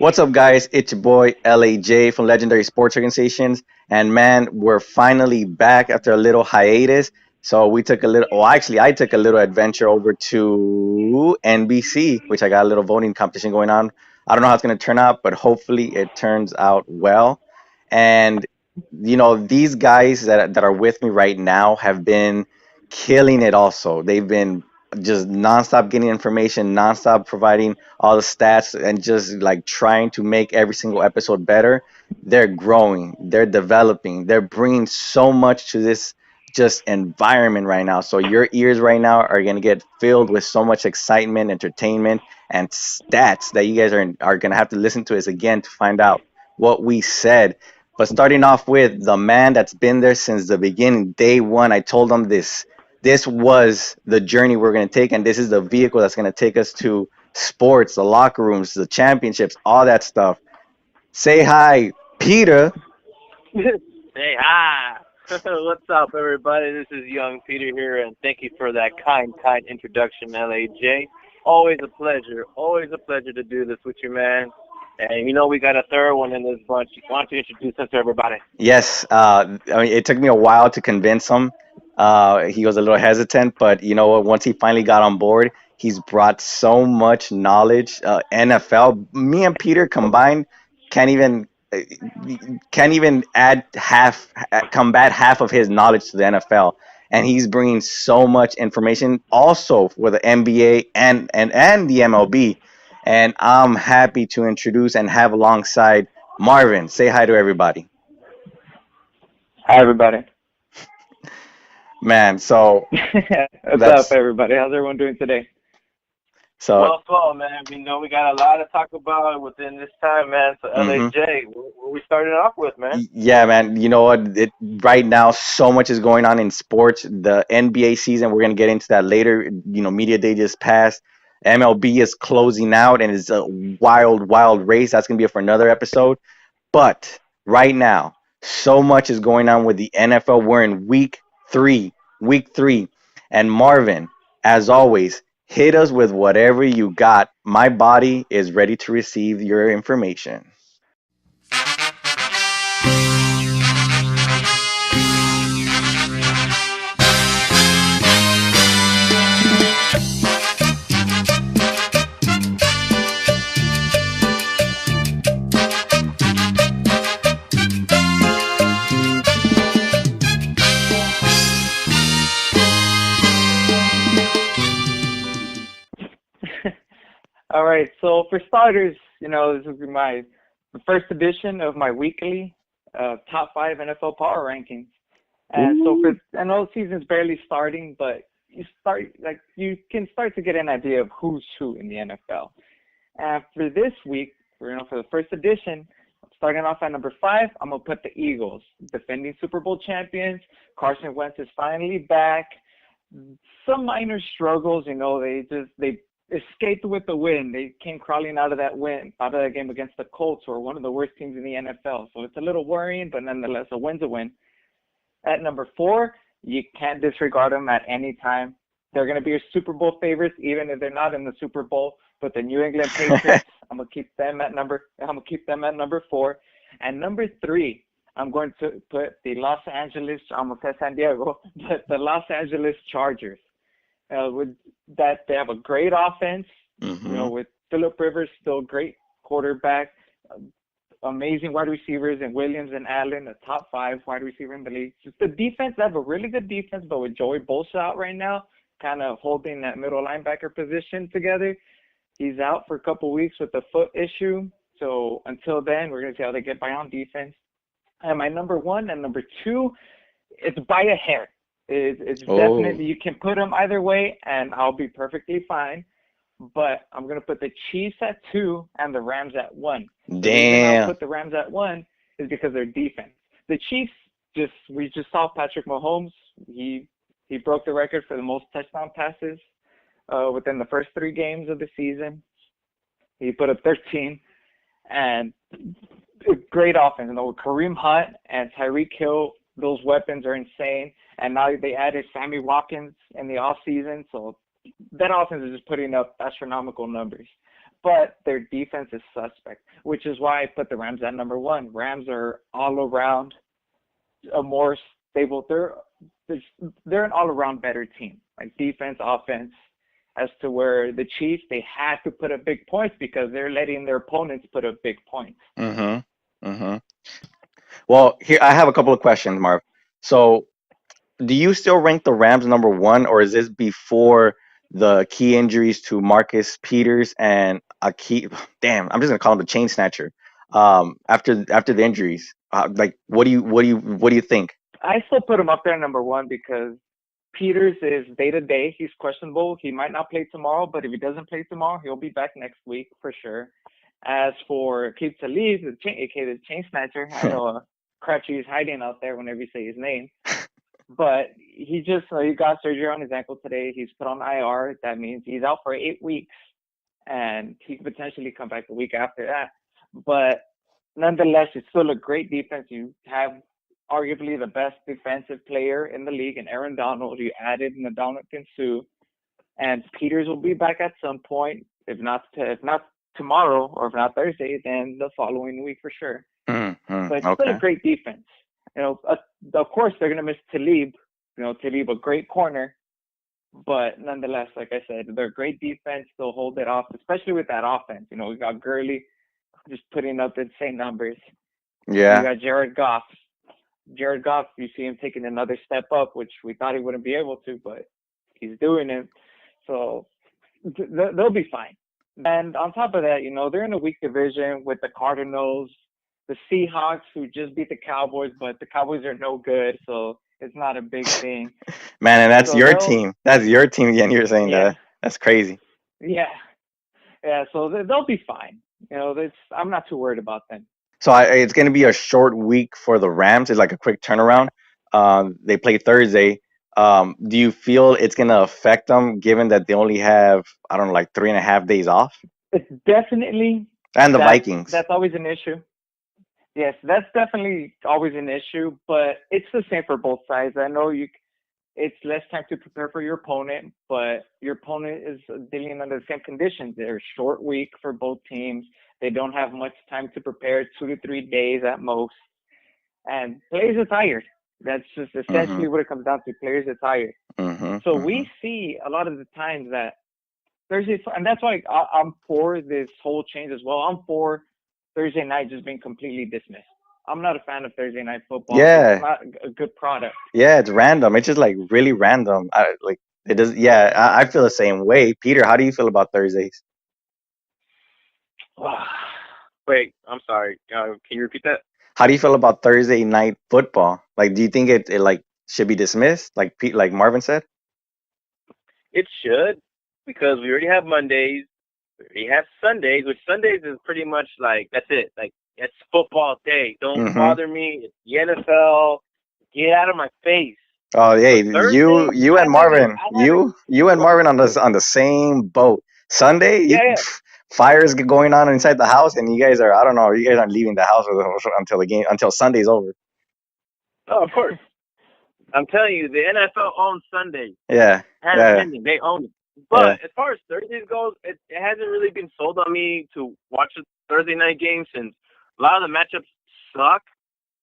What's up, guys? It's your boy LAJ from Legendary Sports Organizations. And man, we're finally back after a little hiatus. So we took a little, well, actually, I took a little adventure over to NBC, which I got a little voting competition going on. I don't know how it's going to turn out, but hopefully it turns out well. And, these guys that are with me right now have been killing it also. They've been just nonstop getting information, nonstop providing all the stats and just like trying to make every single episode better. They're growing, they're developing, they're bringing so much to this just environment right now. So your ears right now are going to get filled with so much excitement, entertainment, and stats that you guys are going to have to listen to us again to find out what we said. But starting off with the man that's been there since the beginning, day one, I told him this was the journey we're going to take, and this is the vehicle that's going to take us to sports, the locker rooms, the championships, all that stuff. Say hi, Peter. Hey, hi. What's up, everybody? This is Young Peter here, and thank you for that kind introduction, LAJ. Always a pleasure to do this with you, man. And you know we got a third one in this bunch. Why don't you introduce us to everybody? Yes, I mean, it took me a while to convince him. He was a little hesitant, but you know what? Once he finally got on board, he's brought so much knowledge. NFL, me and Peter combined can't even uh, can't even add combat half of his knowledge to the NFL, and he's bringing so much information also for the NBA and the MLB. And I'm happy to introduce and have alongside Marvin. Say hi to everybody. Hi, everybody. Man, so What's up, that's everybody? How's everyone doing today? so Well, man. We know we got a lot to talk about within this time, man. So, hmm LAJ, what we started off with, man? yeah, man. You know what? Right now, so much is going on in sports. The NBA season, we're gonna get into that later. Media day just passed. MLB is closing out, and it's a wild, wild race. That's gonna be for another episode. But right now, so much is going on with the NFL. We're in week three. And Marvin, as always, hit us with whatever you got. My body is ready to receive your information. All right. So for starters, this will be the first edition of my weekly top five NFL power rankings. And so Ooh. I know the season's barely starting, but you can start to get an idea of who's who in the NFL. And for this week, for the first edition, starting off at number five, I'm gonna put the Eagles, defending Super Bowl champions. Carson Wentz is finally back. Some minor struggles, they escaped with the win. They came crawling out of that game against the Colts, who are one of the worst teams in the NFL. So it's a little worrying, but nonetheless, a win's a win. At number four, you can't disregard them at any time. They're going to be your Super Bowl favorites, even if they're not in the Super Bowl. But the New England Patriots, I'm gonna keep them at number four. And number three, I'm going to put the I almost said San Diego, but the Los Angeles Chargers. With that, they have a great offense. hmm With Philip Rivers, still great quarterback, amazing wide receivers, and Williams and Allen, a top five wide receiver in the league. Just the defense, they have a really good defense, but with Joey Bosa out right now, kind of holding that middle linebacker position together. He's out for a couple weeks with a foot issue. So until then, we're going to see how they get by on defense. And my number one and number two, it's by a hair. It's Oh, definitely, you can put them either way, and I'll be perfectly fine. But I'm going to put the Chiefs at two and the Rams at one. The reason I'll damn. put the Rams at one is because their defense. The Chiefs, we just saw Patrick Mahomes. He broke the record for the most touchdown passes within the first three games of the season. He put up 13, and great offense. With Kareem Hunt and Tyreek Hill, those weapons are insane. And now they added Sammy Watkins in the offseason, so that offense is just putting up astronomical numbers. but their defense is suspect, which is why I put the Rams at number one. Rams are all around a more stable. They're an all around better team, like defense, offense. As to where the Chiefs, they had to put up big points because they're letting their opponents put up big points. Mm-hmm. Mm-hmm. Well, here I have a couple of questions, Marv. So, do you still rank the Rams number one, or is this before the key injuries to Marcus Peters and a key? Damn, I'm just gonna call him the chain snatcher. After the injuries, like, what do you think? I still put him up there number one because Peters is day to day. He's questionable. He might not play tomorrow, but if he doesn't play tomorrow, he'll be back next week for sure. As for Keith Talib, aka the chain snatcher, I know Crutchy is hiding out there whenever you say his name, but he got surgery on his ankle today. He's put on IR. That means he's out for 8 weeks, and he could potentially come back the week after that. But nonetheless, it's still a great defense. You have arguably the best defensive player in the league, and Aaron Donald. You added Ndamukong Suh, and Peters will be back at some point. If not tomorrow, or if not Thursday, then the following week for sure. Mm-hmm. But it's still a Okay. great defense. Of course they're gonna miss Talib. Talib a great corner, but nonetheless, like I said, they're a great defense. They'll hold it off, especially with that offense. We got Gurley just putting up insane numbers. You Yeah. got Jared Goff. Jared Goff, you see him taking another step up, which we thought he wouldn't be able to, but he's doing it. So they'll be fine. And on top of that, they're in a weak division with the Cardinals, the Seahawks, who just beat the Cowboys, but the Cowboys are no good, so it's not a big thing. Man, and that's So your team. That's your team, and you're saying yeah, that. That's crazy. yeah, yeah. So they'll be fine. I'm not too worried about them. So it's going to be a short week for the Rams. It's like a quick turnaround. They play Thursday. Do you feel it's going to affect them, given that they only have, I don't know, like 3.5 days off, It's definitely and the that's Vikings? that's always an issue. Yes, that's definitely always an issue, but it's the same for both sides. I know it's less time to prepare for your opponent, but your opponent is dealing under the same conditions. They're short week for both teams. They don't have much time to prepare, 2 to 3 days at most, and players are tired. That's just Mm-hmm. essentially what it comes down to. Players are tired. Mm-hmm. So Mm-hmm. we see a lot of the times that Thursday, and that's why I'm for this whole change as well. I'm for Thursday night just being completely dismissed. I'm not a fan of Thursday night football. It's Yeah, not a good product. yeah, it's random. It's just like really random. Like it does. Yeah, I feel the same way. Peter, how do you feel about Thursdays? Wait, I'm sorry. Can you repeat that? How do you feel about Thursday night football? Like, do you think it like should be dismissed, like Marvin said? It should, because we already have Mondays. We already have Sundays, which Sundays is pretty much like that's it. Like it's football day. Don't Mm-hmm. bother me. It's the NFL. Get out of my face. Oh, hey, But Thursday, you and Marvin, I haven't. you and Marvin on the same boat. Sunday, Yeah, yeah. fires going on inside the house, and you guys are, I don't know, you guys aren't leaving the house until the game, until Sunday's over. Oh, of course. I'm telling you, the NFL owns Sunday. Yeah, Had yeah, opinion. They own it. yeah. But as far as Thursdays goes, it hasn't really been sold on me to watch a Thursday night game since a lot of the matchups suck.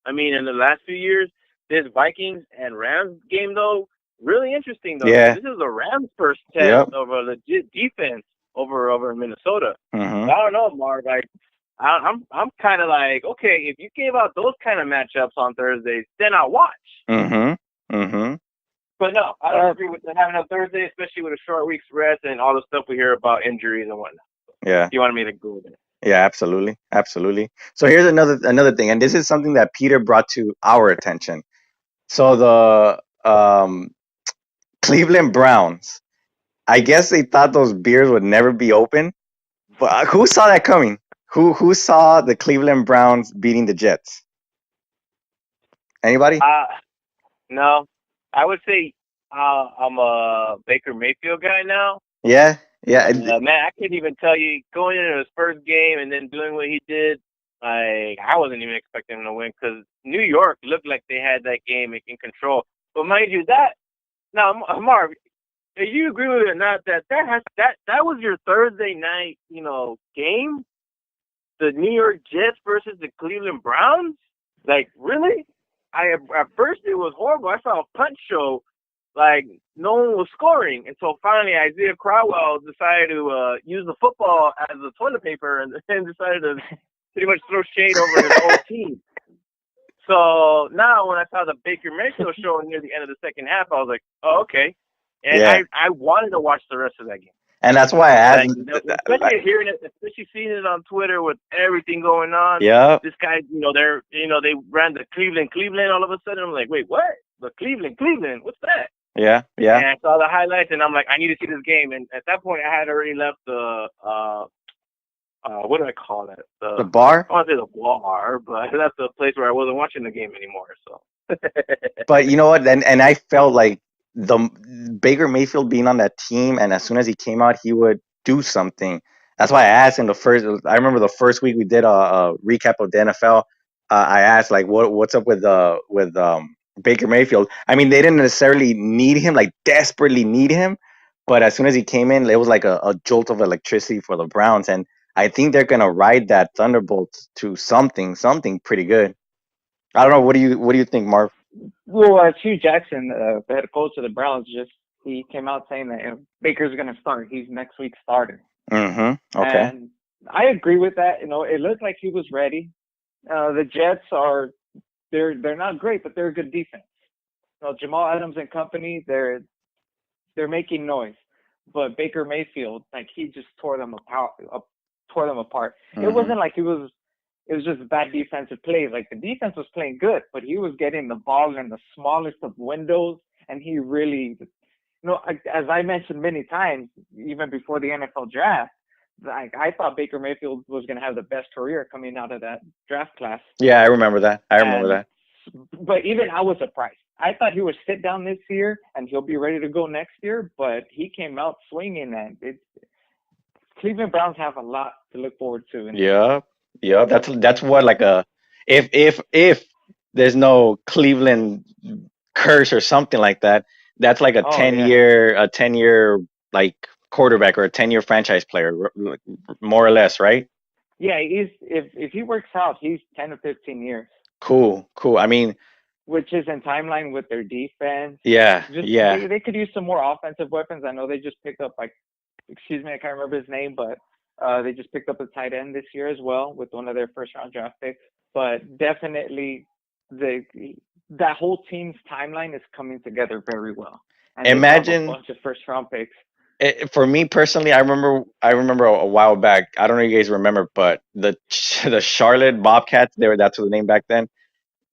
I mean, in the last few years, this Vikings and Rams game though, really interesting though, because Yeah. this is the Rams' first test Yep. of a legit defense over in Minnesota. Mhm. I don't know, Mark. I'm kind of like, okay, if you gave out those kind of matchups on Thursdays, then I'll watch. Mhm. Mhm. But no, I don't agree with having a Thursday, especially with a short week's rest and all the stuff we hear about injuries and whatnot. Yeah. You wanted me to go there. Yeah, absolutely. Absolutely. So here's another thing, and this is something that Peter brought to our attention. So the Cleveland Browns, I guess they thought those beers would never be open, but who saw that coming? Who saw the Cleveland Browns beating the Jets? Anybody? Uh, no, I would say I'm a Baker Mayfield guy now. Yeah. Yeah. And man, I couldn't even tell you going into his first game and then doing what he did. Like I wasn't even expecting him to win because New York looked like they had that game in control. But mind you, that now Marv, You agree with it or not? That was your Thursday night, game. The New York Jets versus the Cleveland Browns. Like really? I at first it was horrible. I saw a punch show. Like no one was scoring until finally Isaiah Crowell decided to use the football as a toilet paper and then decided to pretty much throw shade over his own team. So now when I saw the Baker Mayfield show near the end of the second half, I was like, oh, okay. And Yeah, I wanted to watch the rest of that game. and that's why I asked. Like, Like, especially hearing it, especially seeing it on Twitter with everything going on. yep, This guy, they ran the Cleveland all of a sudden. I'm like, wait, what? The Cleveland, what's that? yeah, yeah. And I saw the highlights, and I'm like, I need to see this game. And at that point, I had already left the what do I call it? The The bar. I want to say the bar, but that's the place where I wasn't watching the game anymore. So But you know what? And I felt like the Baker Mayfield being on that team, and as soon as he came out, he would do something. That's why I asked him the first. I remember the first week we did a recap of the NFL. I asked like, what's up with Baker Mayfield? I mean, they didn't necessarily need him, like desperately need him, but as soon as he came in, it was like a jolt of electricity for the Browns, and I think they're gonna ride that thunderbolt to something pretty good. I don't know. What do you think, Marv? Well, Hugh Jackson, the head coach of the Browns, just he came out saying that Baker's going to start. He's next week's starter, Mm-hmm. Okay. and I agree with that. It looked like he was ready. The Jets are they're not great, but they're a good defense. Jamal Adams and company, they're making noise, but Baker Mayfield, like he just tore them apart. Tore them apart. It Mm-hmm. wasn't like it was just bad defensive plays. Like the defense was playing good, but he was getting the ball in the smallest of windows, and he really, as I mentioned many times, even before the NFL draft, like I thought Baker Mayfield was going to have the best career coming out of that draft class, Yeah, I remember that. I remember and that. but even I was surprised. I thought he would sit down this year and he'll be ready to go next year, but he came out swinging, and Cleveland Browns have a lot to look forward to in this year. Yeah. Yeah. That's what like a if there's no Cleveland curse or something like that, that's like a Oh ten yeah, year a 10 year like quarterback or a 10 year franchise player, like, more or less, right? yeah. He's if he works out, he's 10 to 15 years, Cool. Cool. I mean, which is in timeline with their defense. yeah, Just yeah. they could use some more offensive weapons. I know they just picked up like, excuse me, I can't remember his name, but they just picked up a tight end this year as well with one of their first round draft picks. But definitely the that whole team's timeline is coming together very well, and they have a Imagine bunch of first round picks. for me personally, I remember a while back. I don't know if you guys remember, but the Charlotte Bobcats, that's what the name back then.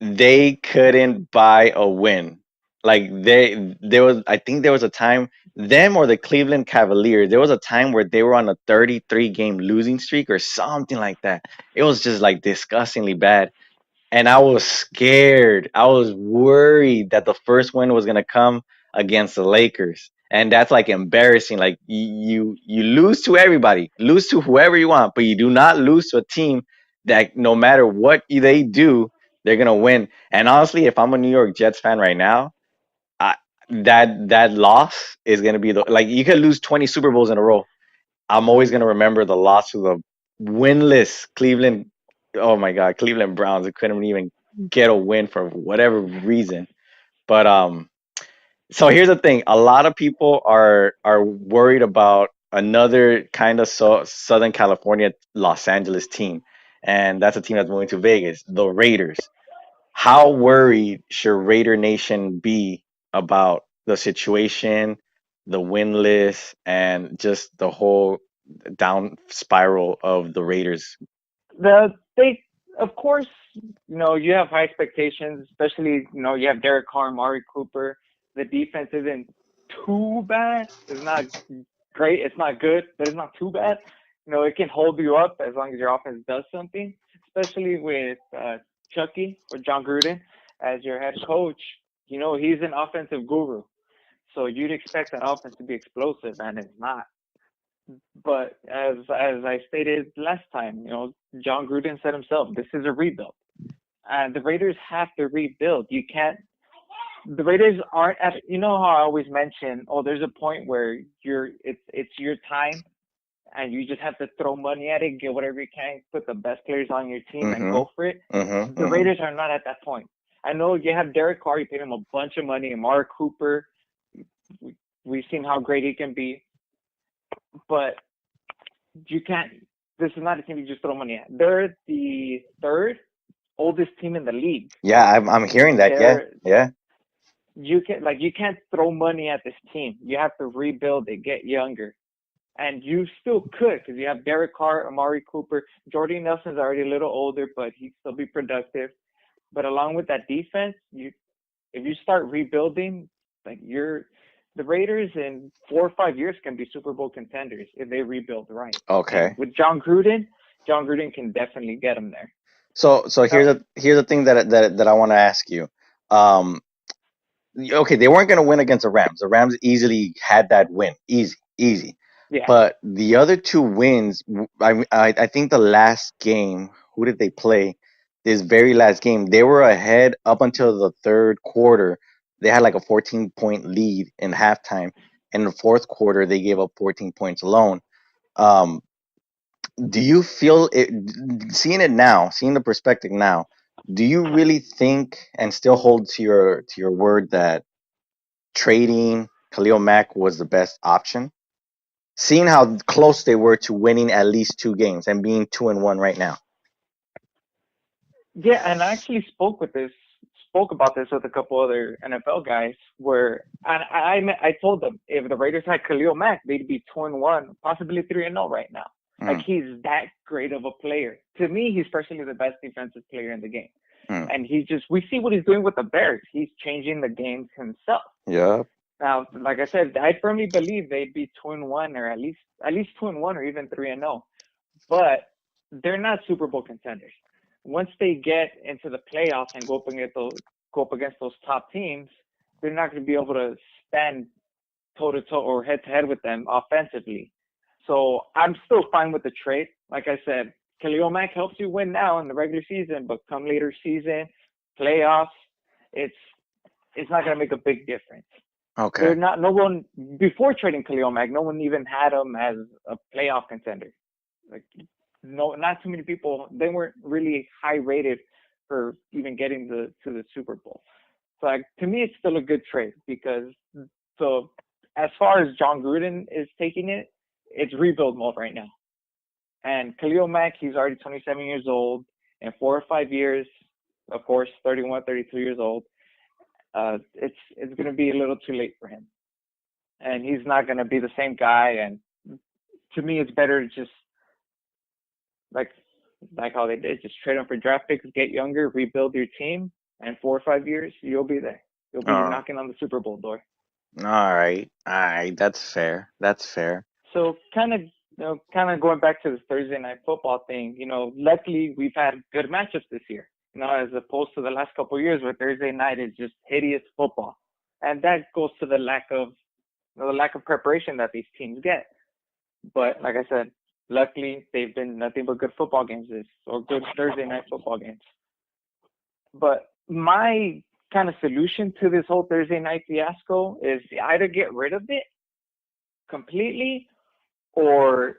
They couldn't buy a win. Like there was, I think there was a time, them or the Cleveland Cavaliers, there was a time where they were on a 33 game losing streak or something like that. It was just like disgustingly bad, and I was scared. I was worried that the first win was gonna come against the Lakers, and that's like embarrassing. Like you lose to everybody, lose to whoever you want, but you do not lose to a team that no matter what they do, they're gonna win. And honestly, if I'm a New York Jets fan right now, I, that loss is gonna be the like you could lose 20 Super Bowls in a row. I'm always gonna remember the loss to the winless Cleveland. Oh my God, Cleveland Browns. They couldn't even get a win for whatever reason. But so here's the thing: a lot of people are worried about another kind of Southern California, Los Angeles team, and that's a team that's moving to Vegas, the Raiders. How worried should Raider Nation be about the situation, the win list, and just the whole down spiral of the Raiders? They of course you have high expectations, especially you have Derek Carr, Mari Cooper. The defense isn't too bad. It's not great. It's not good, but it's not too bad. It can hold you up as long as your offense does something, especially with Chucky or John Gruden as your head coach. He's an offensive guru, so you'd expect that offense to be explosive, and it's not. But as I stated last time, John Gruden said himself, this is a rebuild, and the Raiders have to rebuild. the Raiders aren't at. You know how I always mention, oh, there's a point where it's your time, and you just have to throw money at it, get whatever you can, put the best players on your team, and Mm-hmm. go for it. Mm-hmm. The Mm-hmm. Raiders are not at that point. I know you have Derek Carr, you paid him a bunch of money, and Mark Cooper. We, we've seen how great he can be, but you can't. This is not a team you just throw money at. They're the third oldest team in the league. Yeah, I'm hearing that. Yeah, They're yeah. you can't throw money at this team. You have to rebuild it, get younger, and you still could because you have Derek Carr, Amari Cooper, Jordy Nelson's already a little older, but he'd still be productive. But along with that defense, you if you start rebuilding, like you're the Raiders in 4 or 5 years can be Super Bowl contenders if they rebuild right. And Okay. with John Gruden can definitely get them there. So Now, here's the thing that I want to ask you. Um, okay, they weren't going to win against the Rams. The Rams easily had that win, easy, easy. yeah, But the other two wins, I think the last game, who did they play? This very last game, they were ahead up until the third quarter. They had like a 14-point lead in halftime. In the fourth quarter, they gave up 14 points alone. Um, do you feel it, seeing it now, seeing the perspective now, do you really think and still hold to your word that trading Khalil Mack was the best option? Seeing how close they were to winning at least two games and being 2-1 right now. yeah, and I actually spoke about this with a couple other NFL guys. Where and I told them if the Raiders had Khalil Mack, they'd be 2-1, possibly 3-0 right now. Like Mm, he's that great of a player. To me, he's personally the best defensive player in the game. mm. And he just we see what he's doing with the Bears. He's changing the games himself. Yeah. Now, like I said, I firmly believe they'd be 2-1 or at least 2-1 or even 3-0. But they're not Super Bowl contenders. Once they get into the playoffs and go up against those top teams, they're not going to be able to stand toe to toe or head to head with them offensively. So I'm still fine with the trade. Like I said, Khalil Mack helps you win now in the regular season, but come later season, playoffs, it's it's not going to make a big difference. They're Okay. not. No one before trading Khalil Mack, no one even had him as a playoff contender. Like no, not too many people. They weren't really high rated for even getting to the Super Bowl. So like, to me, it's still a good trade because so as far as John Gruden is taking it, it's rebuild mode right now. And Khalil Mack, he's already 27 years old. In 4 or 5 years, of course, 31, 32 years old. It's going to be a little too late for him, and he's not going to be the same guy. And to me, it's better to just like like how they did, just trade them for draft picks, get younger, rebuild your team, and 4 or 5 years, you'll be there. You'll be Uh, knocking on the Super Bowl door. all right. All right. That's fair. That's fair. So kind of going back to the Thursday night football thing. Luckily we've had good matchups this year. As opposed to the last couple of years where Thursday night is just hideous football, and that goes to the lack of preparation that these teams get. But like I said, luckily they've been nothing but good football games or good Thursday night football games. But my kind of solution to this whole Thursday night fiasco is either get rid of it completely or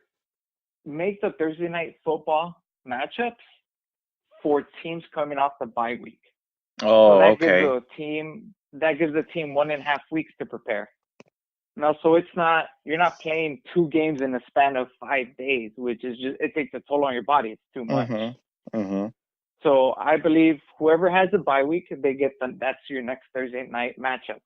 make the Thursday night football matchups for teams coming off the bye week. So Oh, okay. that gives the team 1.5 weeks to prepare. No, so it's not you're not playing two games in the span of 5 days, which is just it takes a toll on your body. It's too much. Mhm. Mhm. So I believe whoever has a bye week, that's your next Thursday night matchup.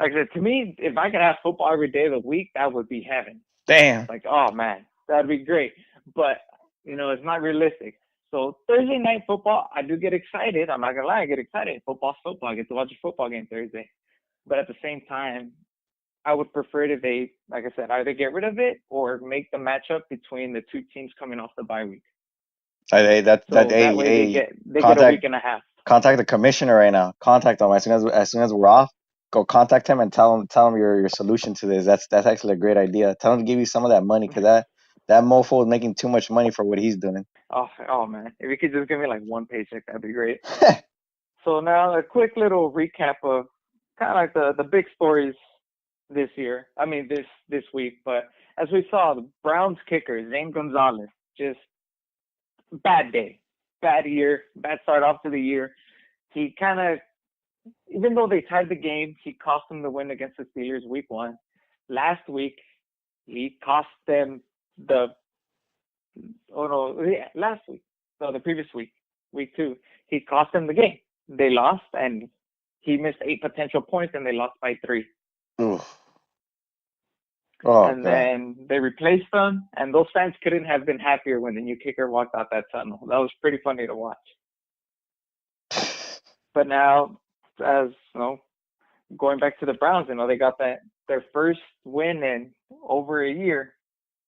Like I said, to me, if I could have football every day of the week, that would be heaven. Damn. Like, oh man, that'd be great. But it's not realistic. So Thursday night football, I do get excited. I'm not gonna lie, I get excited. Football's football. I get to watch a football game Thursday. But at the same time, I would prefer it if they, like I said, either get rid of it or make the matchup between the two teams coming off the bye week. Hey, So that hey, way they hey, get a week contact and a half. contact the commissioner right now. Contact him as soon as we're off. Go contact him and tell him your solution to this. That's actually a great idea. Tell him to give you some of that money because that mofo is making too much money for what he's doing. Oh man, if you could just give me like one paycheck, that'd be great. So now a quick little recap of kind of like the big stories this year. I mean this week. But as we saw, the Browns kicker Zane Gonzalez just bad day, bad year, bad start off to the year. He kind of, even though they tied the game, he cost them the win against the Steelers week 1. Last week, he cost them the oh no, yeah, last week, no, the previous week, week 2, he cost them the game. They lost, and he missed 8 potential points, and they lost by 3. Oof. Oh And god. then they replaced them, and those fans couldn't have been happier when the new kicker walked out that tunnel. That was pretty funny to watch. But now, as you know, going back to the Browns, they got their first win in over a year,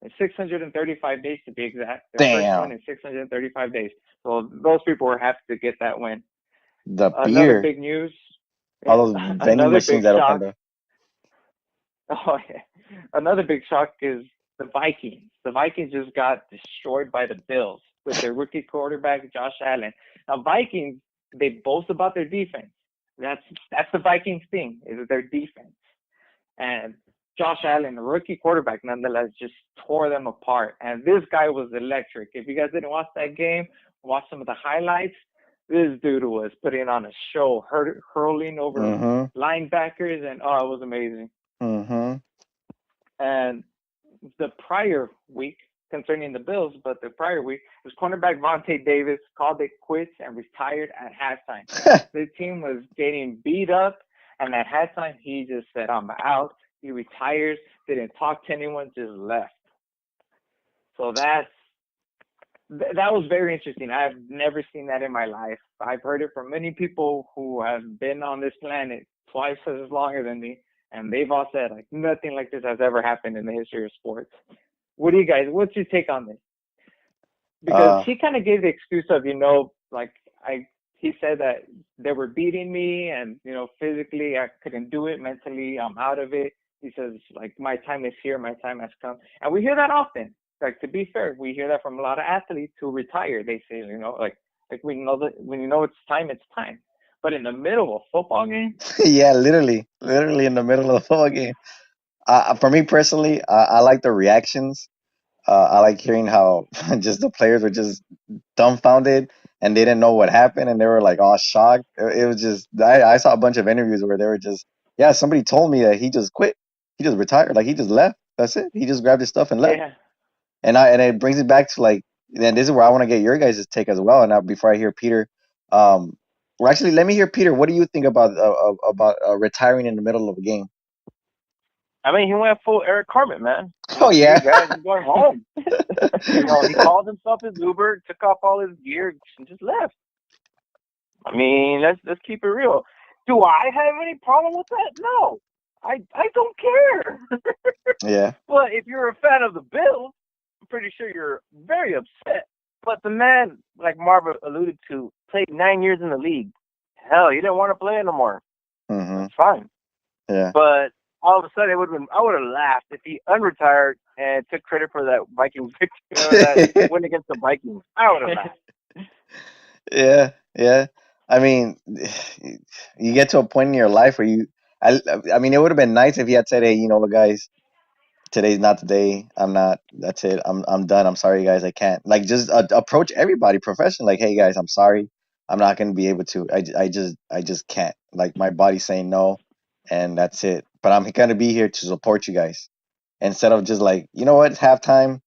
in 635 days to be exact. Their first win Damn. in 635 days. So those people were happy to get that win. The Another beer. big news, All yeah, those vending another big machines that shock. opened up. Oh yeah, another big shock is the Vikings. The Vikings just got destroyed by the Bills with their rookie quarterback Josh Allen. Now Vikings, they boast about their defense. That's that's the Vikings thing, is their defense. And Josh Allen, the rookie quarterback, nonetheless, just tore them apart. And this guy was electric. If you guys didn't watch that game, watch some of the highlights. This dude was putting on a show, hurling over Mm-hmm. linebackers, and oh, it was amazing. Mm-hmm. And the prior week, concerning the Bills, but the prior week was cornerback Vontae Davis called it quits and retired at halftime. The team was getting beat up, and at halftime he just said, "I'm out." He retires, didn't talk to anyone, just left. So that was very interesting. I've never seen that in my life. I've heard it from many people who have been on this planet twice as longer than me, and they've all said like nothing like this has ever happened in the history of sports. What do you guys? What's your take on this? Because uh he kind of gave the excuse of, like I, he said that they were beating me, and physically I couldn't do it, mentally I'm out of it. He says like my time is here, my time has come, and we hear that often. Like, to be fair, we hear that from a lot of athletes who retire. They say, like we know that when it's time, it's time. But in the middle of a football game, yeah, literally in the middle of the football game. For me personally, I like the reactions. I like hearing how just the players were just dumbfounded and they didn't know what happened and they were like all shocked. It was just I saw a bunch of interviews where they were just, yeah, somebody told me that he just quit. He just retired. Like he just left. That's it. He just grabbed his stuff and left. yeah. And it brings it back to like, and this is where I want to get your guys' take as well. And now before I hear Peter, or actually let me hear Peter. What do you think about retiring in the middle of a game? I mean, he went full Eric Carmen, man. Oh See you yeah. guys, I'm going home. He called himself his Uber, took off all his gear, and just left. I mean, let's keep it real. Do I have any problem with that? No, I don't care. Yeah. But if you're a fan of the Bills, I'm pretty sure you're very upset. But the man, like Marva alluded to, played 9 years in the league. Hell, he didn't want to play anymore. Mhm. That's fine. Yeah. But all of a sudden, I would have laughed if he unretired and took credit for that Vikings victory or that win against the Vikings. I would have laughed. Yeah, yeah. I mean, you get to a point in your life where I, I mean, it would have been nice if he had said, "Hey, you know what, guys, today's not the day. I'm not. That's it. I'm done. I'm sorry, guys. I can't." Like, just approach everybody professionally. Like, "Hey, guys, I'm sorry. I'm not gonna be able to. I just can't. Like, my body's saying no, and that's it. But I'm gonna be here to support you guys instead of just like, you know what, it's halftime.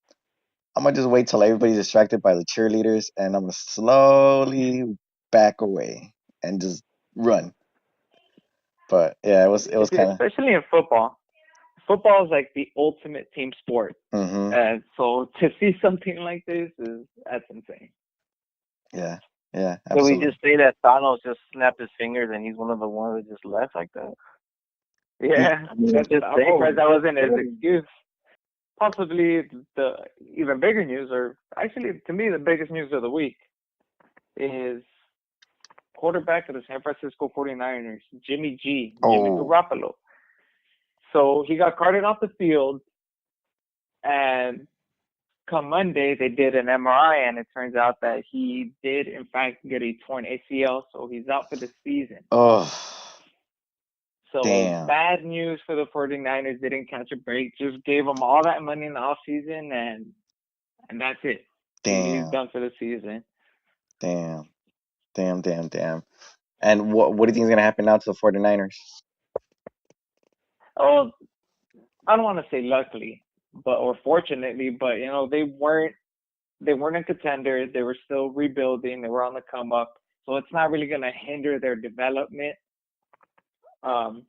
I'm gonna just wait till everybody's distracted by the cheerleaders, and I'm gonna slowly back away and just run." But yeah, it was kind of. Especially in football. Football is like the ultimate team sport. Hmm. And so to see something like this that's insane. Yeah, yeah, So we absolutely. just say that Thanos just snapped his fingers and he's one of the ones that just left like that. Y- Yeah, I mean, that's. just I'm surprised saying. that wasn't his excuse. Possibly the even bigger news, or actually to me the biggest news of the week, is quarterback of the San Francisco 49ers, Jimmy Oh, Garoppolo. So he got carted off the field, and come Monday, they did an MRI, and it turns out that he did, in fact, get a torn ACL, so he's out for the season. Oh, So damn, bad news for the 49ers. They didn't catch a break. Just gave him all that money in the off season, and that's it. He's damn, done for the season. damn, damn. And what do you think is gonna happen now to the 49ers? Oh, I don't want to say luckily, but or fortunately, but they weren't a contender. They were still rebuilding. They were on the come up, so it's not really going to hinder their development. Um,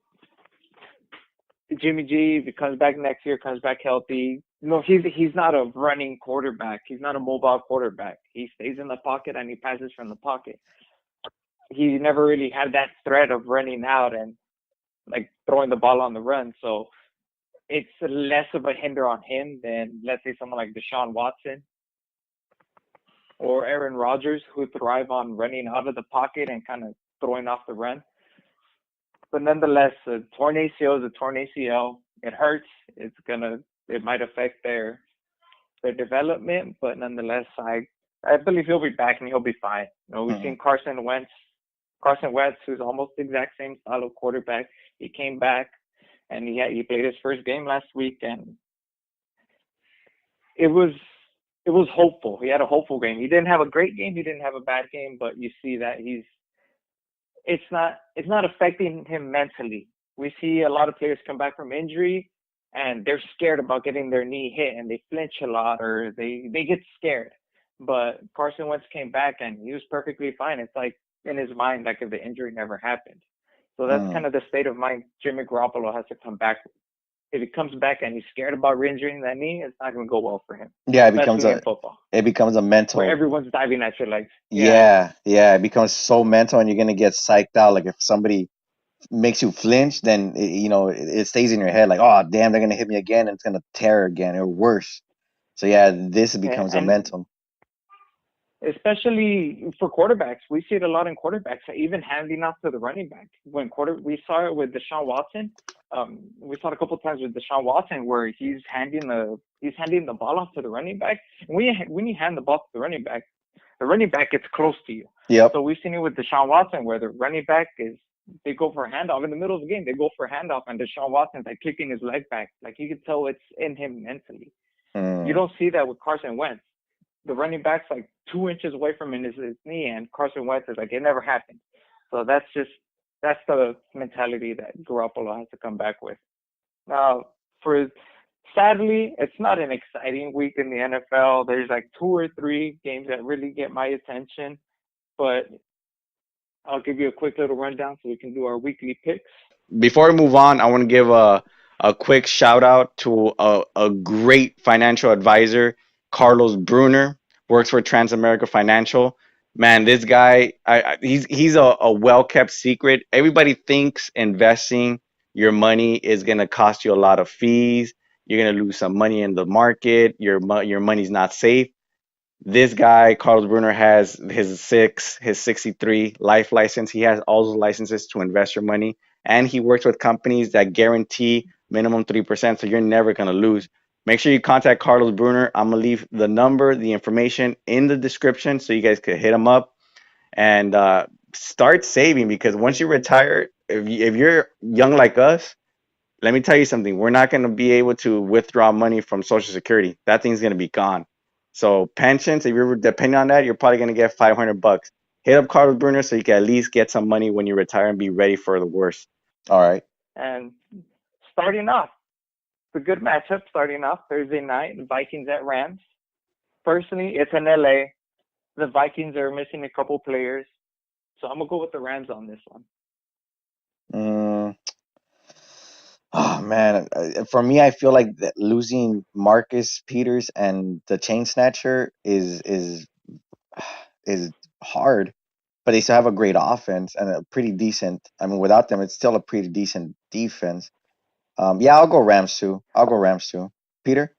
Jimmy G, if he comes back next year, comes back healthy. No, he's not a running quarterback. He's not a mobile quarterback. He stays in the pocket and he passes from the pocket. He never really had that threat of running out and like throwing the ball on the run. So it's less of a hinder on him than let's say someone like Deshaun Watson or Aaron Rodgers who thrive on running out of the pocket and kind of throwing off the run. But nonetheless, a torn ACL is a torn ACL. It hurts. It might affect their development, but nonetheless, I believe he'll be back and he'll be fine. We've Mm-hmm. seen Carson Wentz, who's almost the exact same style of quarterback. He came back and he played his first game last week, and it was it was hopeful. He had a hopeful game. He didn't have a great game. He didn't have a bad game, but you see that it's not affecting him mentally. We see a lot of players come back from injury and they're scared about getting their knee hit and they flinch a lot or they get scared. But Carson Wentz came back and he was perfectly fine. It's like in his mind, like if the injury never happened. So that's Mm. kind of the state of mind Jimmy Garoppolo has to come back. If he comes back and he's scared about re-injuring that knee, it's not going to go well for him, Yeah, especially in football it becomes a where mental. everyone's diving at your legs. Yeah. Yeah, it becomes so mental, and you're gonna get psyched out. Like if somebody makes you flinch, then it stays in your head. Like, oh damn, they're gonna hit me again, and it's gonna tear again or worse. So yeah, this Yeah. becomes a And mental. especially for quarterbacks. We see it a lot in quarterbacks, even handing off to the running back. We saw it with Deshaun Watson. We saw it a couple of times with Deshaun Watson where he's handing the ball off to the running back. And when you hand the ball to the running back gets close to you. Yep. So we've seen it with Deshaun Watson where the running back they go for a handoff in the middle of the game. They go for a handoff, and Deshaun Watson's like kicking his leg back. Like you can tell it's in him mentally. You Mm. don't see that with Carson Wentz. The running back's like 2 inches away from his knee, and Carson Wentz is like, it never happened. So that's the mentality that Garoppolo has to come back with. Now, for sadly, it's not an exciting week in the NFL. There's like two or three games that really get my attention, but I'll give you a quick little rundown so we can do our weekly picks. Before we move on, I want to give a quick shout out to a great financial advisor, Carlos Bruner, works for Transamerica Financial. Man, this guy, he's a well kept secret. Everybody thinks investing your money is gonna cost you a lot of fees. You're gonna lose some money in the market. Your money's not safe. This guy, Carlos Bruner, has his 63 life license. He has all those licenses to invest your money, and he works with companies that guarantee minimum 3%. So you're never gonna lose. Make sure you contact Carlos Bruner. I'm gonna leave the number, the information in the description, so you guys could hit him up and start saving. Because once you retire, if you're young like us, let me tell you something. We're not going to be able to withdraw money from Social Security. That thing's going to be gone. So pensions, if you're depending on that, you're probably going to get $500. Hit up Carlos Bruner so you can at least get some money when you retire and be ready for the worst. All right. And starting off, it's a good matchup starting off Thursday night, Vikings at Rams. Personally, it's in LA. The Vikings are missing a couple players, so I'm gonna go with the Rams on this one. Mm, oh man, for me, I feel like that losing Marcus Peters and the Chain Snatcher is hard, but they still have a great offense and a pretty decent. I mean, without them, it's still a pretty decent defense. Yeah, I'll go Rams too. I'll go Rams too. Peter?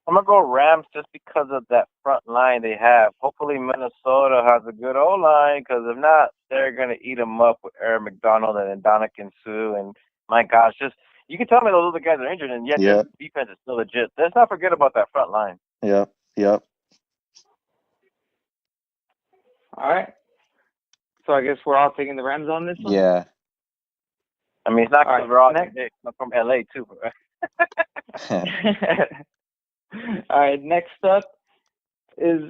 I'm gonna go Rams just because of that front line they have. Hopefully Minnesota has a good O line, because if not, they're gonna eat them up with Aaron McDonald and Ndamukong Suh. And my gosh, just you can tell me those other guys are injured, and yet their Yeah. defense is still legit. Let's not forget about that front line. Yep. Yep. All right. So I guess we're all taking the Rams on this one. Yeah. I mean, it's not All because right. we're all Next. Knicks. I'm from LA too. Bro. All right. Next up is,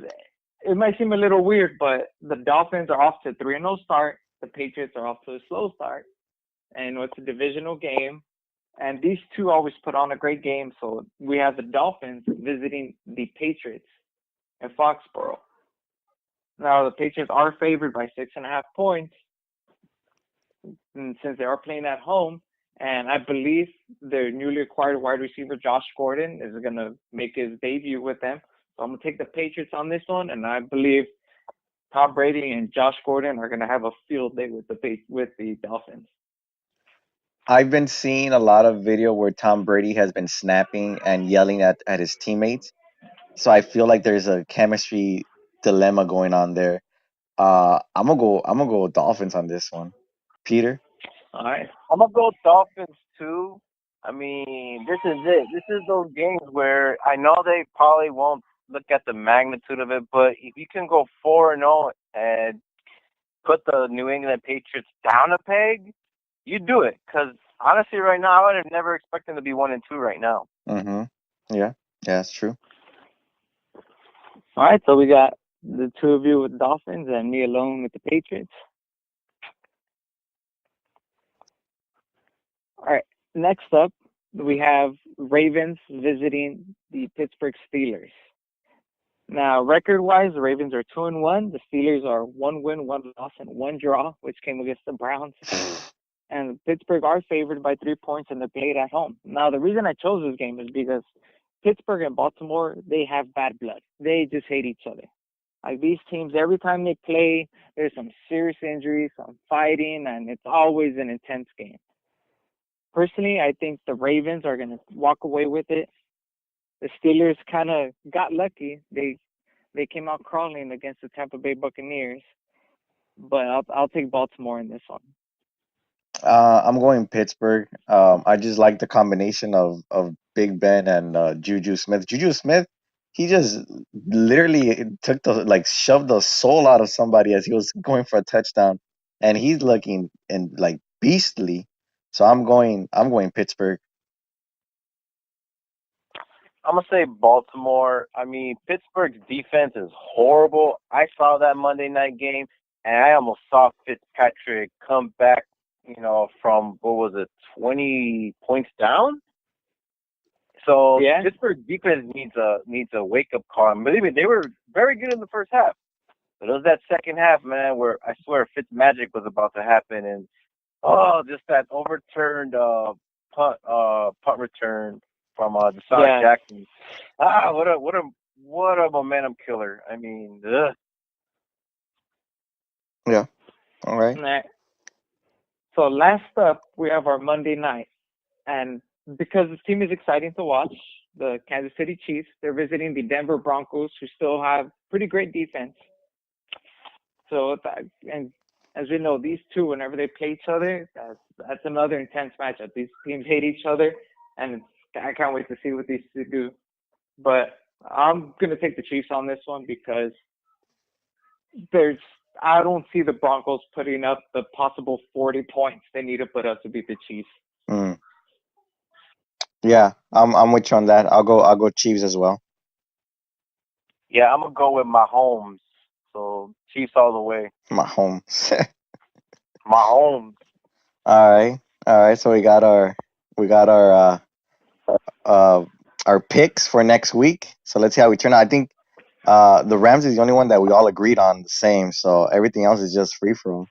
it might seem a little weird, but the Dolphins are off to 3-0 start. The Patriots are off to a slow start, and it's a divisional game. And these two always put on a great game. So we have the Dolphins visiting the Patriots in Foxborough. Now the Patriots are favored by 6.5 points, and since they are playing at home. And I believe their newly acquired wide receiver Josh Gordon is going to make his debut with them. So I'm going to take the Patriots on this one, and I believe Tom Brady and Josh Gordon are going to have a field day with the Dolphins. I've been seeing a lot of video where Tom Brady has been snapping and yelling at his teammates. So I feel like there's a chemistry dilemma going on there. I'm gonna go with Dolphins on this one. Peter? All right. I'm gonna go Dolphins too. I mean, this is it. This is those games where I know they probably won't look at the magnitude of it, but if you can go 4-0 and put the New England Patriots down a peg, you do it. Because honestly, right now, I would have never expected them to be 1-2 right now. Mm-hmm. Yeah. Yeah, that's true. All right. So we got the two of you with Dolphins and me alone with the Patriots. All right. Next up, we have Ravens visiting the Pittsburgh Steelers. Now, record-wise, the Ravens are 2-1. The Steelers are 1 win, 1 loss, and 1 draw, which came against the Browns. And Pittsburgh are favored by 3 points, and they're played at home. Now, the reason I chose this game is because Pittsburgh and Baltimore, they have bad blood. They just hate each other. Like these teams, every time they play, there's some serious injuries, some fighting, and it's always an intense game. Personally, I think the Ravens are going to walk away with it. The Steelers kind of got lucky. They came out crawling against the Tampa Bay Buccaneers, but I'll take Baltimore in this one. I'm going Pittsburgh. I just like the combination of Big Ben and Juju Smith. Juju Smith, he just literally took the like shoved the soul out of somebody as he was going for a touchdown, and he's looking and like beastly. So I'm going Pittsburgh. I'm gonna say Baltimore. I mean, Pittsburgh's defense is horrible. I saw that Monday night game, and I almost saw Fitzpatrick come back. From what was it, 20 points down. So Yeah. Pittsburgh defense needs a wake up call. And believe me, they were very good in the first half. But it was that second half, man, where I swear Fitzmagic was about to happen, and just that overturned punt return from Deshaun Yeah. Jackson. What a momentum killer. I mean, ugh. Yeah. All right. All right. So last up, we have our Monday night, and because this team is exciting to watch, the Kansas City Chiefs, they're visiting the Denver Broncos, who still have pretty great defense. So and as we know, these two, whenever they play each other, that's another intense matchup. These teams hate each other, and I can't wait to see what these two do. But I'm gonna take the Chiefs on this one because there's I don't see the Broncos putting up the possible 40 points they need to put up to beat the Chiefs. Mm. Yeah, I'm with you on that. I'll go Chiefs as well. Yeah, I'm gonna go with Mahomes. So Chiefs all the way. Mahomes. Mahomes. All right. All right. So we got uh our picks for next week. So let's see how we turn out. I think the Rams is the only one that we all agreed on the same. So everything else is just free for all.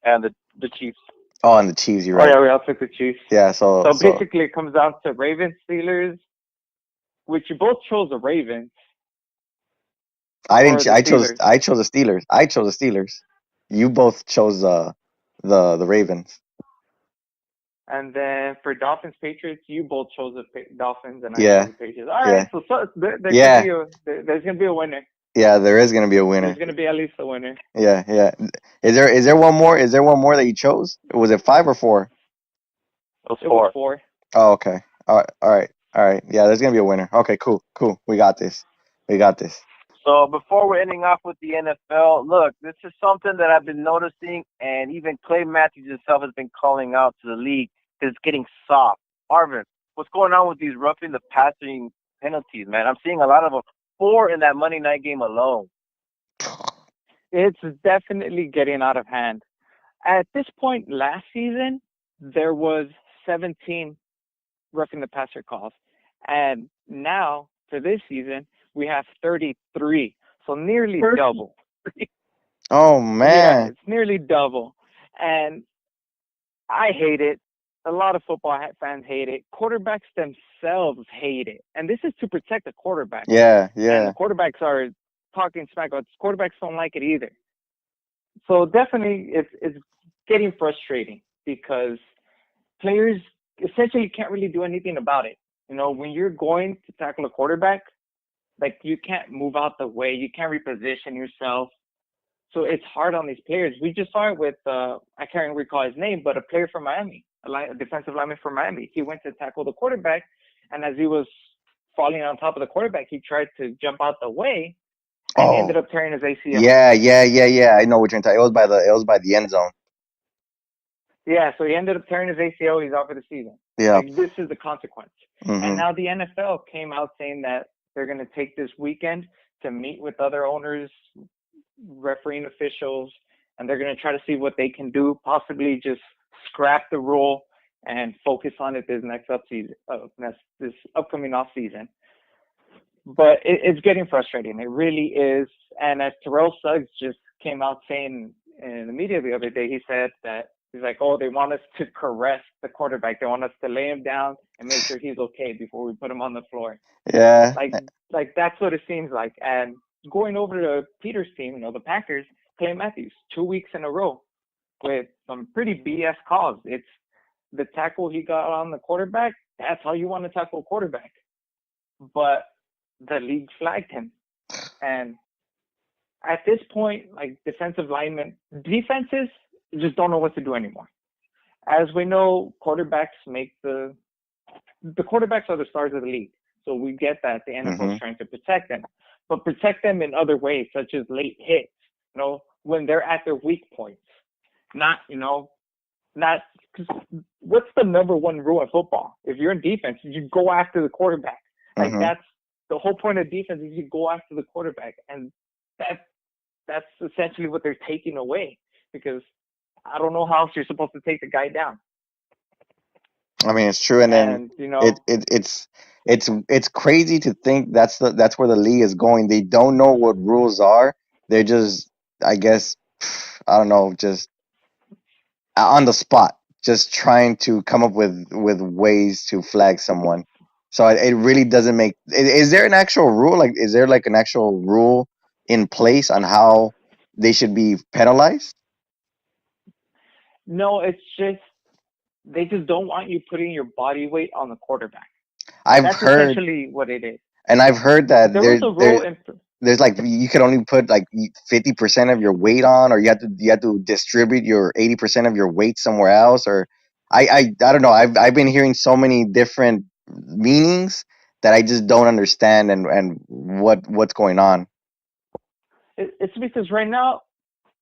And the Chiefs. Oh, and the Chiefs, you're Oh right. yeah, we all took the Chiefs. Yeah, so So so basically, it comes down to Ravens, Steelers, which you both chose the Ravens I didn't or ch- the Steelers. I chose the Steelers. I chose the Steelers. You both chose the Ravens. And then for Dolphins Patriots, you both chose the Dolphins, and I chose Yeah. the Patriots. All right, Yeah. so there could Yeah. be there's gonna be a winner. Yeah, there is going to be a There's winner. gonna be at least a winner. Yeah, yeah. Is there one more? Is there one more that you chose? Was it 5 or 4? Those It was four. 4. Oh, okay. All right. All right. All right. Yeah, there's gonna be a winner. Okay, cool, cool. We got this. We got this. So before we're ending off with the NFL, look, this is something that I've been noticing, and even Clay Matthews himself has been calling out to the league because it's getting soft. Arvin, what's going on with these roughing the passing penalties, man? I'm seeing a lot of them. Four in that Monday night game alone. It's definitely getting out of hand. At this point last season, there was 17 roughing the passer calls, and now for this season we have 33, so nearly double. Oh Yeah, man. it's nearly double, and I hate it. A lot of football fans hate it. Quarterbacks themselves hate it, and this is to protect the quarterback. Yeah, And the yeah. quarterbacks are talking smack about quarterbacks don't like it either. So definitely, it's getting frustrating because players essentially can't really do anything about it. You know, when you're going to tackle a quarterback, like you can't move out the way, you can't reposition yourself. So it's hard on these players. We just saw it with I can't recall his name, but a player from Miami, a defensive lineman from Miami. He went to tackle the quarterback, and as he was falling on top of the quarterback, he tried to jump out the way, and he ended Oh, up tearing his ACL. yeah, yeah, yeah, yeah. I know what you're talking. It was by the end zone. Yeah, so he ended up tearing his ACL. He's out for the season. Yeah. Like this is the consequence. And Mhm. now the NFL came out saying that they're going to take this weekend to meet with other owners, refereeing officials, and they're going to try to see what they can do. Possibly just scrap the rule and focus on it this next up season, this upcoming off season. But it's getting frustrating. It really is. And as Terrell Suggs just came out saying in the media the other day, he said that he's like, oh, they want us to caress the quarterback. They want us to lay him down and make sure he's okay before we put him on the floor. Yeah. Like, like that's what it seems like. And going over to Peter's team, the Packers, Clay Matthews, 2 weeks in a row with some pretty BS calls. It's the tackle he got on the quarterback. That's how you want to tackle a quarterback. But the league flagged him. And at this point, like defensive linemen, defenses just don't know what to do anymore. As we know, the quarterbacks are the stars of the league. So we get that the NFL is Mhm. trying to protect them, but protect them in other ways, such as late hits. When they're at their weak points, not not cause what's the number one rule in football? If you're in defense, you go after the quarterback. Like Mhm. that's the whole point of defense is you go after the quarterback, and that that's essentially what they're taking away because I don't know how else you're supposed to take the guy down. I mean, it's true, and then And it, it it's crazy to think that's where the league is going. They don't know what rules are. They're just, I guess, I don't know, just on the spot, just trying to come up with ways to flag someone. So it really doesn't make. Is there an actual rule? Like, is there like an actual rule in place on how they should be penalized? no, it's just they just don't want you putting your body weight on the quarterback. I've That's heard, essentially what it is. and I've heard that There was a rule in there's like you could only put like 50% of your weight on, or you have to distribute your 80% of your weight somewhere else, or I don't know. I've been hearing so many different meanings that I just don't understand, and what's going on. it's because right now,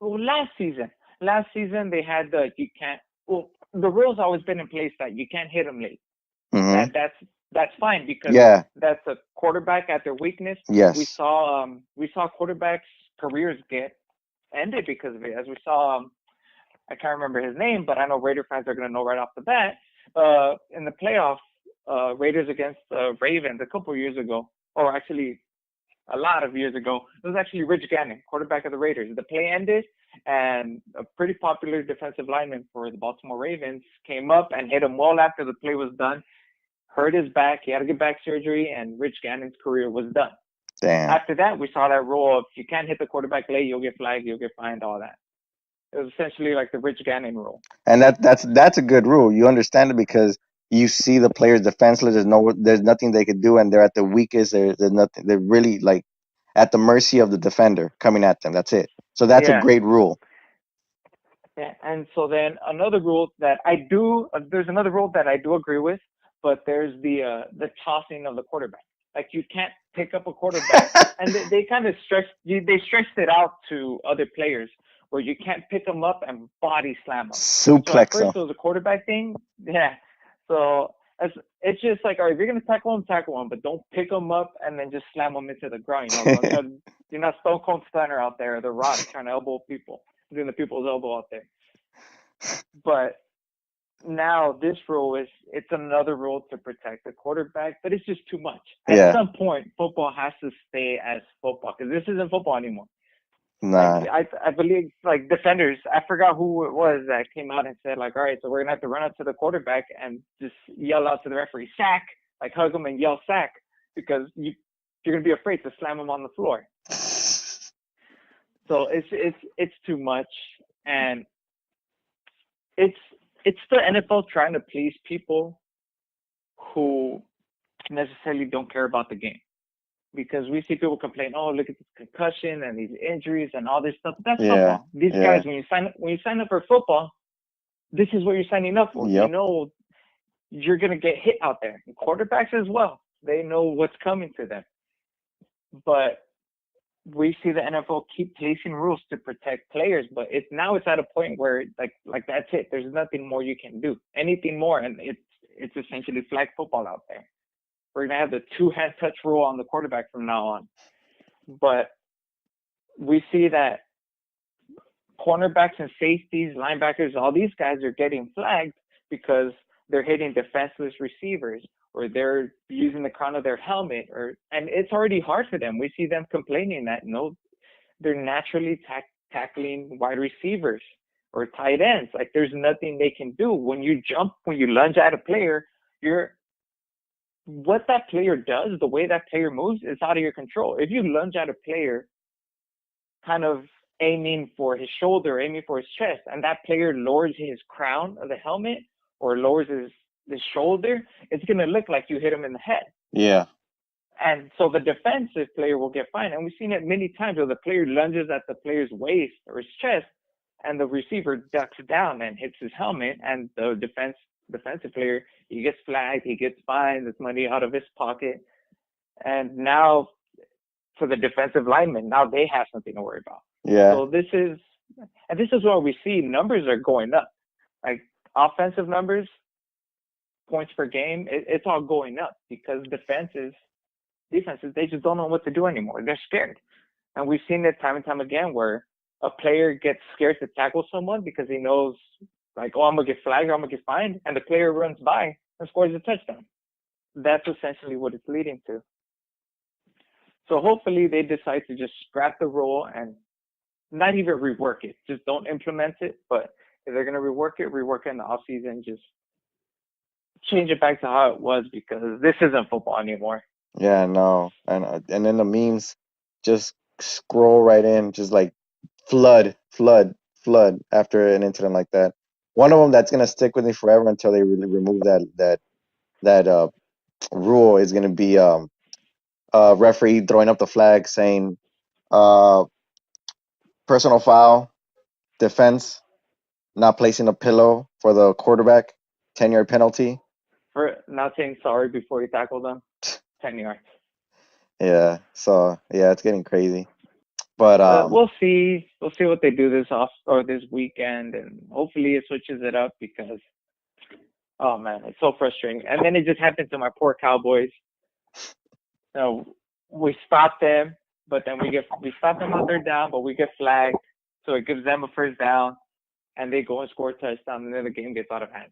well, last season they had the you can't. Well, the rules always been in place that you can't hit them late. Hmm. That's fine because Yeah. that's a quarterback at their weakness. Yes. We saw quarterbacks' careers get ended because of it. As we saw, I can't remember his name, but I know Raider fans are going to know right off the bat. In the playoffs, Raiders against Ravens a couple of years ago, or actually a lot of years ago. It was actually Rich Gannon, quarterback of the Raiders. The play ended, and a pretty popular defensive lineman for the Baltimore Ravens came up and hit him well after the play was done. Hurt his back. He had to get back surgery, and Rich Gannon's career was done. Damn. After that, we saw that rule of you can't hit the quarterback late, you'll get flagged, you'll get fined, all that. It was essentially like the Rich Gannon rule. And that's a good rule. You understand it because you see the players defenseless. There's nothing they could do, and they're at the weakest. There's nothing. They're really like at the mercy of the defender coming at them. That's it. So that's a Yeah. great rule. Yeah. And so then another rule that there's another rule that I do agree with, but there's the tossing of the quarterback. Like you can't pick up a quarterback, and they kind of they stretched it out to other players where you can't pick them up and body slam them. So at Suplex first him. it was a quarterback thing, yeah. So it's just like, all right, if you're gonna tackle him, but don't pick him up and then just slam him into the ground. Don't try to, you're not Stone Cold Stunner out there, or The Rock trying to elbow people, doing the people's elbow out there. But now this rule is it's another rule to protect the quarterback, but it's just too much. At Yeah. some point, football has to stay as football because this isn't football anymore. Like Nah. I believe like defenders, I forgot who it was that came out and said like, all right, so we're gonna have to run up to the quarterback and just yell out to the referee sack, like hug him and yell sack because you're gonna be afraid to slam him on the floor. So it's too much, and it's it's the NFL trying to please people who necessarily don't care about the game. Because we see people complain, oh, look at this concussion and these injuries and all this stuff. That's Yeah. football. These Yeah. guys, when you sign up for football, this is what you're signing up for. You Yep. know you're gonna get hit out there. And quarterbacks as well. They know what's coming to them. But we see the NFL keep placing rules to protect players, but it's at a point where like that's it. There's nothing more you can do. Anything more, and it's essentially flag football out there. We're gonna have the two-hand touch rule on the quarterback from now on. But we see that cornerbacks and safeties, linebackers, all these guys are getting flagged because they're hitting defenseless receivers or they're using the crown of their helmet and it's already hard for them. We see them complaining that they're naturally tackling wide receivers or tight ends. Like there's nothing they can do. When you lunge at a player, you're what that player does, the way that player moves is out of your control. If you lunge at a player kind of aiming for his shoulder, aiming for his chest, and that player lowers his crown of the helmet or lowers his shoulder, it's going to look like you hit him in the head. Yeah. And so the defensive player will get fined. And we've seen it many times where the player lunges at the player's waist or his chest, and the receiver ducks down and hits his helmet, and the defensive player, he gets flagged, he gets fined, there's money out of his pocket. And now for the defensive linemen, now they have something to worry about. Yeah. So this is where we see numbers are going up. Like offensive numbers, points per game, it's all going up because defenses, they just don't know what to do anymore. They're scared. And we've seen it time and time again where a player gets scared to tackle someone because he knows, like, oh, I'm going to get flagged or I'm going to get fined. And the player runs by and scores a touchdown. That's essentially what it's leading to. So hopefully they decide to just scrap the rule and not even rework it. Just don't implement it. But if they're going to rework it in the offseason. Just change it back to how it was because this isn't football anymore. Yeah. No. And then the memes just scroll right in, just like flood, flood, flood after an incident like that. One of them that's gonna stick with me forever until they really remove that rule is gonna be referee throwing up the flag saying uh personal foul, defense not placing a pillow for the quarterback, 10-yard penalty. For not saying sorry before you tackle them, 10 yards. Yeah, so yeah, it's getting crazy. But But we'll see. We'll see what they do this weekend, and hopefully it switches it up because, oh man, it's so frustrating. And then it just happened to my poor Cowboys. You know, we stop them, but then we stop them on third down, but we get flagged, so it gives them a first down, and they go and score a touchdown, and then the game gets out of hand.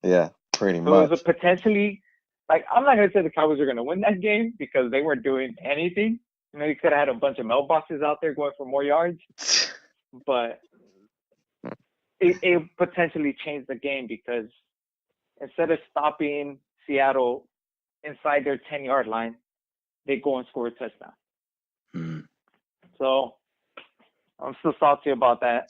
yeah, pretty So it was much. a potentially, like, I'm not gonna say the Cowboys are gonna win that game because they weren't doing anything. You could have had a bunch of mailboxes out there going for more yards, but it potentially changed the game because instead of stopping Seattle inside their 10-yard line, they go and score a touchdown. Mm. So I'm still salty about that.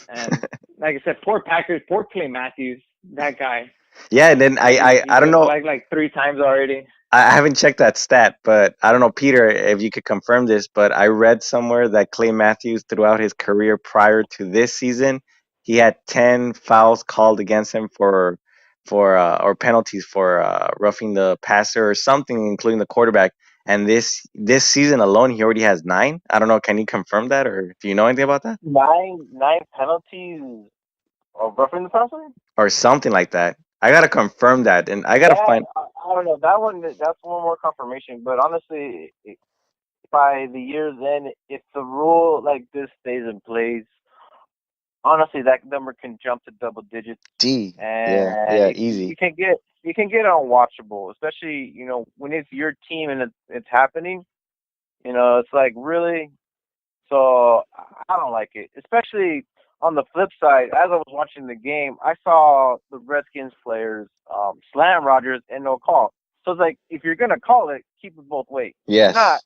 And like I said, poor Packers, poor Clay Matthews, that guy. Yeah, and then He's I don't been know. flagged like 3 times already. I haven't checked that stat, but I don't know, Peter, if you could confirm this, but I read somewhere that Clay Matthews, throughout his career prior to this season, he had 10 fouls called against him for or penalties for roughing the passer or something, including the quarterback. And this season alone, he already has nine. I don't know. Can you confirm that, or do you know anything about that, Nine penalties of roughing the passer. or something like that? I gotta confirm that, and I gotta That find. I don't know. That one, that's one more confirmation. But honestly, by the year's end, if the rule like this stays in place, honestly, that number can jump to double digits, D. Yeah, and yeah, you easy. can get unwatchable, especially when it's your team and it's happening. It's like really. So I don't like it, especially on the flip side. As I was watching the game, I saw the Redskins players slam Rogers and no call. So it's like if you're gonna call it, keep it both ways. If not, Yes.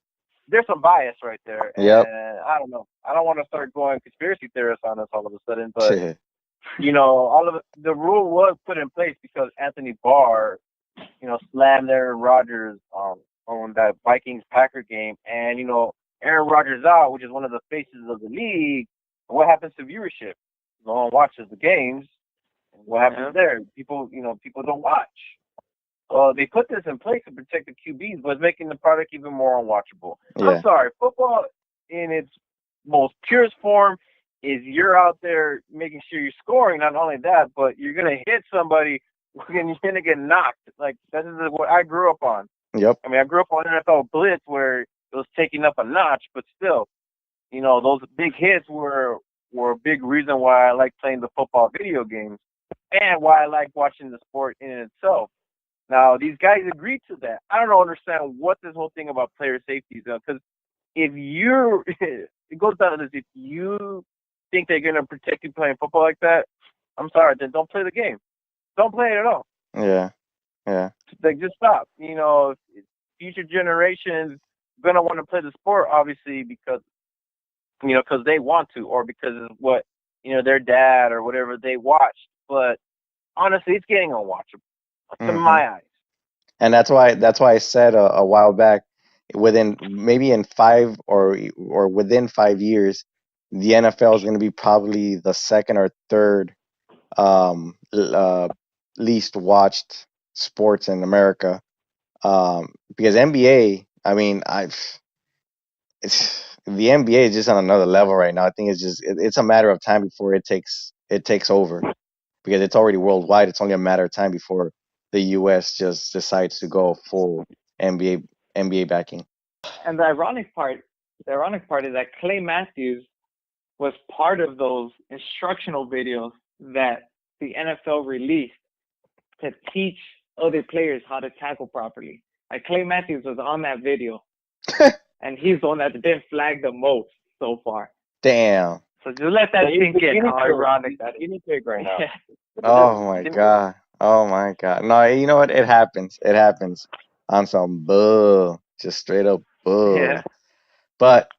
there's some bias right there, Yep. and I don't know. I don't want to start going conspiracy theorists on us all of a sudden, but all of the rule was put in place because Anthony Barr, slammed Aaron Rodgers on that Vikings Packer game, and Aaron Rodgers out, which is one of the faces of the league. What happens to viewership? No one watches the games. What happens Yeah. there? People don't watch. Well, they put this in place to protect the QBs, but it's making the product even more unwatchable. I'm Yeah. sorry, football in its most purest form is you're out there making sure you're scoring. Not only that, but you're gonna hit somebody and you're gonna get knocked. Like this is what I grew up on. Yep. I mean, I grew up on NFL Blitz where it was taking up a notch, but still, those big hits were a big reason why I like playing the football video games and why I like watching the sport in itself. Now, these guys agreed to that. I don't understand what this whole thing about player safety is, because if you, it goes down to this: if you think they're gonna protect you playing football like that, I'm sorry, then don't play the game. Don't play it at all. Yeah. Yeah. Like, just stop. Future generations gonna want to play the sport, obviously, because they want to, or because of what their dad or whatever they watched. But honestly, it's getting unwatchable to Hmm. my eyes. And that's why I said a while back, within maybe in 5 or within 5 years, the NFL is going to be probably the second or third least watched sports in America. Because NBA, I mean, the NBA is just on another level right now. I think it's a matter of time before it takes over, because it's already worldwide. It's only a matter of time before the U.S. just decides to go full NBA backing. And the ironic part is that Clay Matthews was part of those instructional videos that the NFL released to teach other players how to tackle properly. Like Clay Matthews was on that video, and he's the one that's been flagged the most so far. Damn. So just let that He's sink the in. guinea How pig. ironic He's the that is. guinea pig right now. Yeah, Oh my god. Oh my god. No, you know what? It happens. It happens on some bull, just straight up yeah. bull. But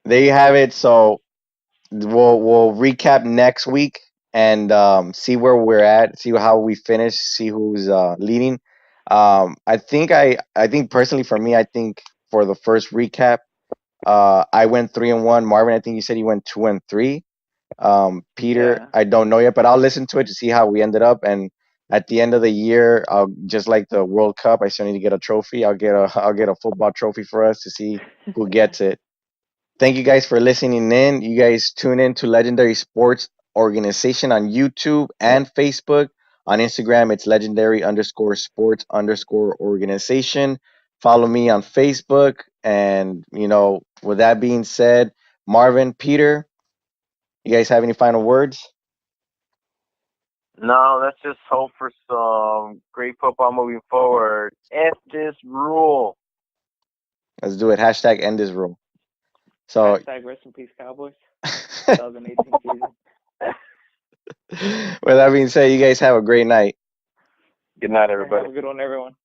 there you have it. So we'll recap next week and see where we're at, see how we finish, see who's leading. I think personally for me, I think for the first recap, I went 3-1. Marvin, I think you said you went 2-3. Peter, Yeah. I don't know yet, but I'll listen to it to see how we ended up. And at the end of the year, just like the World Cup, I still need to get a trophy. I'll get a football trophy for us to see who gets it. Thank you guys for listening in. You guys tune in to Legendary Sports Organization on YouTube and Facebook. On Instagram, it's legendary_sports_organization. Follow me on Facebook. And, with that being said, Marvin, Peter, you guys have any final words? No, let's just hope for some great football moving forward. F this rule. Let's do it. Hashtag end this rule. So, Hashtag rest in peace, Cowboys. 2018 season. with that being said, you guys have a great night. Good night, All right, have everybody. a good one, everyone.